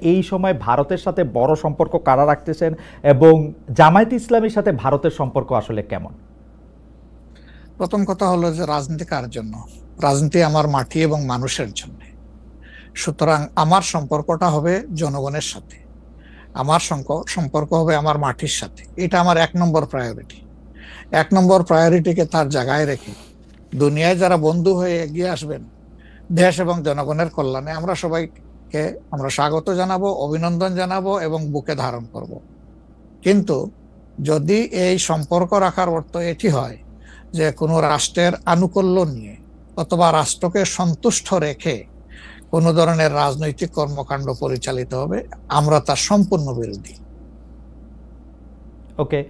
এই সময় ভারতের সাথে বড় সম্পর্ক কারা রাখতেছেন এবং জামায়াত ইসলামীর সাথে ভারতের সম্পর্ক আসলে কেমন? প্রথম কথা হলো যে রাজনীতি কার জন্য? রাজনীতি আমার মাটি এবং মানুষের জন্য। সুতরাং আমার সম্পর্কটা হবে জনগণের সাথে, আমার সম্পর্ক হবে আমার মাটির সাথে। এটা আমার 1 নম্বর প্রায়োরিটি। 1 নম্বর প্রায়োরিটিকে তার জায়গায় রেখে দুনিয়ায় যারা বন্ধু হয়ে এগিয়ে আসবেন দেশ এবং জনগণের কল্যাণে, আমরা সবাইকে স্বাগত জানাবো, অভিনন্দন জানাবো এবং বুকে ধারণ করব। কিন্তু যদি এই সম্পর্ক রাখার অর্থ এটি হয় যে কোনো রাষ্ট্রের আনুকূল্য নিয়ে অথবা রাষ্ট্রকে সন্তুষ্ট রেখে কোনো ধরনের রাজনৈতিক কর্মকাণ্ড পরিচালিত হবে, আমরা তার সম্পূর্ণ বিরোধী। ওকে,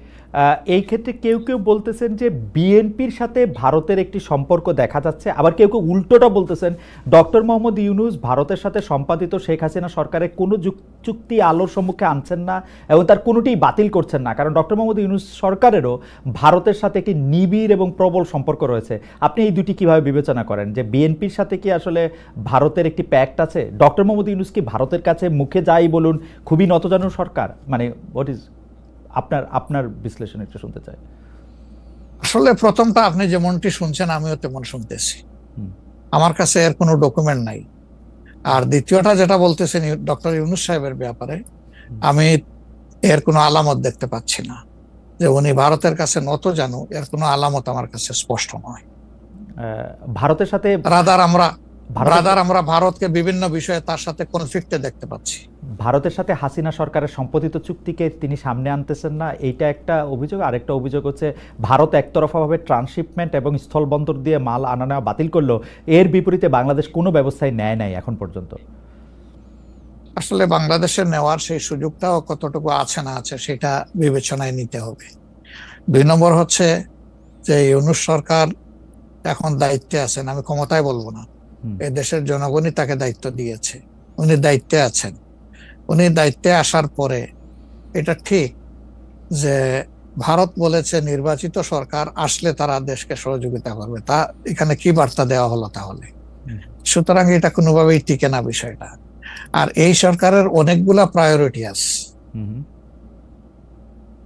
এই ক্ষেত্রে কেউ কেউ বলতেছেন যে বিএনপির সাথে ভারতের একটি সম্পর্ক দেখা যাচ্ছে, আবার কেউ কেউ উল্টোটা বলতেছেন ডক্টর মোহাম্মদ ইউনূস ভারতের সাথে সম্পাদিত শেখ হাসিনা সরকারের কোনো চুক্তি আলোর সম্মুখে আনছেন না এবং তার কোনোটিই বাতিল করছেন না, কারণ ডক্টর মোহাম্মদ ইউনূস সরকারেরও ভারতের সাথে একটি নিবিড় এবং প্রবল সম্পর্ক রয়েছে। আপনি এই দুটি কিভাবে বিবেচনা করেন যে বিএনপির সাথে কি আসলে ভারতের একটি প্যাক্ট আছে? ডক্টর মোহাম্মদ ইউনূস কি ভারতের কাছে মুখে যাই বলুন খুবই নতজানু সরকার? মানে হোয়াট ইজ আপনার বিশ্লেষণ একটু শুনতে চাই। আসলে প্রথমটা আপনি যেমনটি শুনছেন আমিও তেমন শুনতেছি, আমার কাছে এর কোনো ডকুমেন্ট নাই। আর দ্বিতীয়টা যেটা বলতেছেন ডক্টর ইউনূস সাহেবের ব্যাপারে, আমি এর কোনো আলামত দেখতে পাচ্ছি না যে উনি ভারতের কাছে নত জানু, এর কোনো আলামত আমার কাছে স্পষ্ট নয়। ভারতের সাথে আমরা ভারতকে বিভিন্ন বিষয়ে তার সাথে কনফ্লিক্টে দেখতে পাচ্ছি। ভারতের সাথে হাসিনা সরকারের সম্পাদিত চুক্তিকে তিনি সামনে আনতেছেন না, এইটা একটা অভিযোগ। আরেকটা অভিযোগ হচ্ছে ভারত একতরফাভাবে ট্রান্সশিপমেন্ট এবং স্থলবন্দর দিয়ে মাল আনা নেওয়া বাতিল করলো, এর বিপরীতে বাংলাদেশ কোনো ব্যবস্থাই নেয় নাই এখন পর্যন্ত। আসলে বাংলাদেশের নেওয়ার সেই সুযোগটাও কতটুকু আছে না আছে সেটা বিবেচনায় নিতে হবে। 2 নম্বর হচ্ছে যে ইউনূস সরকার এখন দায়িত্বে আছেন, আমি ক্ষমতায় বলবো না, এই দেশের জনগণই তাকে দায়িত্ব দিয়েছে, উনি দায়িত্বে আছেন। উনি দায়িত্বে আসার পরে এটা ঠিক যে ভারত বলেছে নির্বাচিত সরকার আসলে তারা দেশকে সহযোগিতা করবে, তা এখানে কি বার্তা দেওয়া হলো তাহলে? সুতরাং এটা কোনোভাবেই টিকে না বিষয়টা। আর এই সরকারের অনেকগুলা প্রায়োরিটি আছে।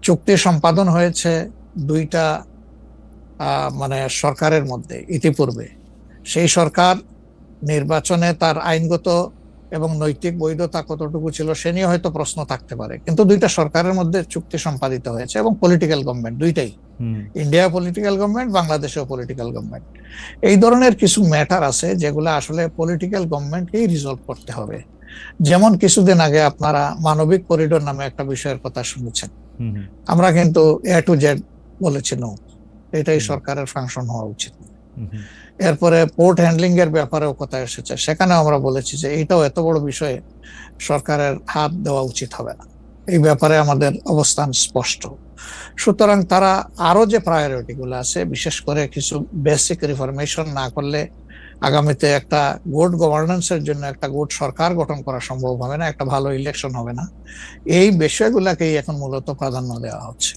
চুক্তি সম্পাদন হয়েছে 2টা সরকারের মধ্যে ইতিপূর্বে। সেই সরকার নির্বাচনে তার আইনগত এবং নৈতিক বৈধতা কতটুকু ছিল সে নিয়ে হয়তো প্রশ্ন থাকতে পারে, কিন্তু 2টা সরকারের মধ্যে চুক্তি সম্পাদিত হয়েছে এবং পলিটিক্যাল গভর্নমেন্ট দুইটাই, ইন্ডিয়া পলিটিক্যাল গভর্নমেন্ট, বাংলাদেশেও পলিটিক্যাল গভর্নমেন্ট। এই ধরনের কিছু ম্যাটার আছে যেগুলো আসলে পলিটিক্যাল গভর্নমেন্টকেই রিজলভ করতে হবে। যেমন কিছুদিন আগে আপনারা মানবিক করিডোর নামে একটা বিষয়ের কথা শুনেছেন, আমরা কিন্তু A to Z বলেছি নো, এটাই সরকারের ফাংশন হওয়া উচিত। এরপরে পোর্ট হ্যান্ডলিং এর ব্যাপারেও কথা এসেছে, সেখানে আমরা বলেছি যে এইটাও এত বড় বিষয়ে সরকারের হাত দেওয়া উচিত হবে না, এই ব্যাপারে আমাদের অবস্থান স্পষ্ট। সুতরাং তারা আরো যে প্রায়োরিটি গুলো আছে, বিশেষ করে কিছু বেসিক রিফরমেশন না করলে আগামীতে একটা গুড গভর্নেন্সের জন্য একটা গুড সরকার গঠন করা সম্ভব হবে না, একটা ভালো ইলেকশন হবে না, এই বিষয়গুলোকেই এখন মূলত প্রাধান্য দেওয়া হচ্ছে।